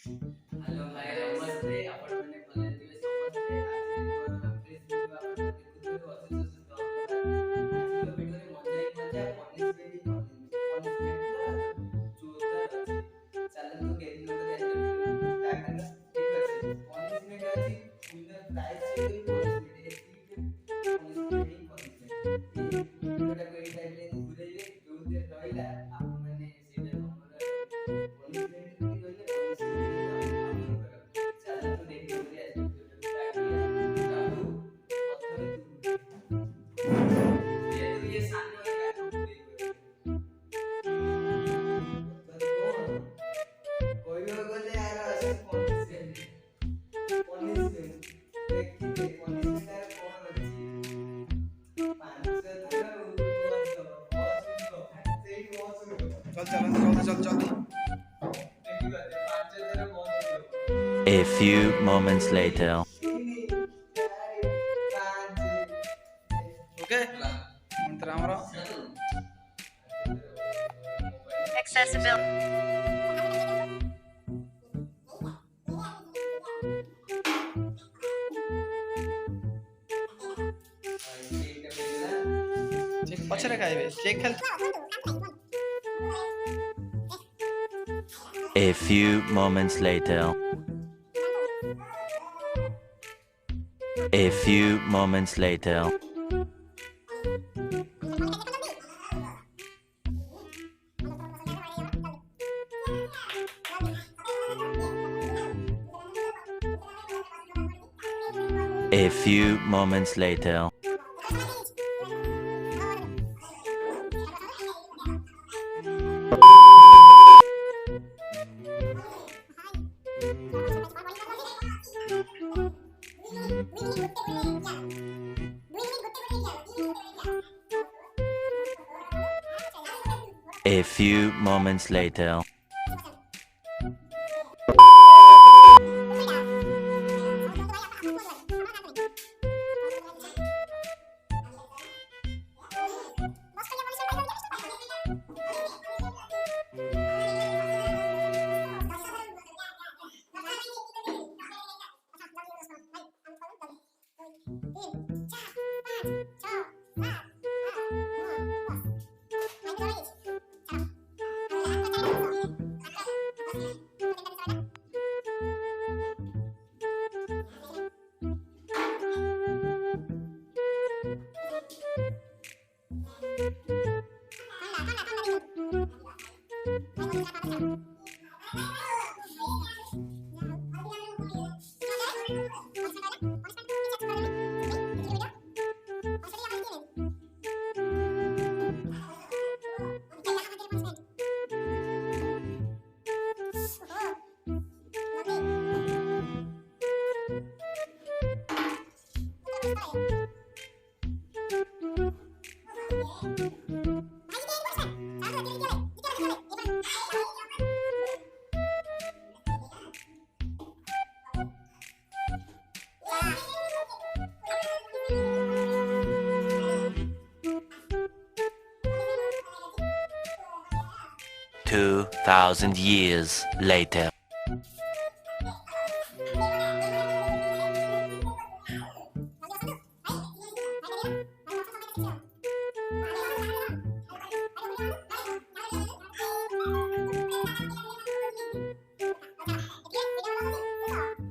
Hello ଭାଇ ନମସ୍ତେ ଆପଣମାନେ ଭଲ ଥିବେ ସମସ୍ତେ ଆଜି ମୋର ପ୍ଲିଜ୍ ଭିଡ଼ିଓ ଆପଣ ଦେଖୁଥିବାରୁ ଅଶେଷ ଅଶେଷ ଧନ୍ୟବାଦ ଆଜିର ଭିଡ଼ିଓରେ ମଜା ହିଁ ମଜା ପନିଶମେଣ୍ଟ ପୁରା ଜୋରଦାର ଅଛି ଚାଲନ୍ତୁ ଡେରି ନ କରି ଆଜିର ଭିଡ଼ିଓ ଷ୍ଟାର୍ଟ କରିବା ଠିକ୍ ଅଛି ପନିଶମେଣ୍ଟ ଅଛି ୱିନର ପ୍ରାଇଜ୍ ସହିତ ବି ପନିଶମେଣ୍ଟ ଏତିକି ପନିଶମେଣ୍ଟ ହିଁ ପନିଶମେଣ୍ଟ ଏଇ ଭିଡ଼ିଓଟାକୁ ଏଇ ଟାଇମରେ ଘୁରେଇବେ ଯୋଉଥିରେ ରହିଲା ଆପଣମାନେ ସେଇଟା ତମର ପନିଶମେଣ୍ଟ ଯଦି କହିଲେ ପନିଶମେଣ୍ଟ ହିଁ ଆପଣଙ୍କର ଚାଲନ୍ତୁ ଡେରି ନ କରି ଆଜିର ଭିଡ଼ିଓଟାକୁ ଷ୍ଟାର୍ଟ କରିବା ବାବୁ ପ୍ରଥମେ ଯେହେତୁ ଇଏ ସାନ ହେଇକି ଆଗକୁ ଘୁରେଇ ପ୍ରଥମେ କଣ କହିବାକୁ ଗଲେ ଆର ଅଛି ପନିଶମେଣ୍ଟ ଦେଖିବେ ପନିଶମେଣ୍ଟ ଆର କଣ ଅଛି ପାଞ୍ଚ ଥର ଅଶୁଦ୍ଧ ସେଇଠି ଅଶୁଦ୍ଧ चल चल जल्दी जल्दी जल्दी ଦେଖିବା ପାଞ୍ଚ ଥର ଅଶୁଦ୍ଧ A few moments later. ତିନି ଚାରି ପାଞ୍ଚ ओके मंत्र हमरो Accessibility. ठीक पछरे खाइबे केक खेल A few moments later. A few moments later. A few moments later. A few moments later. Two thousand years later.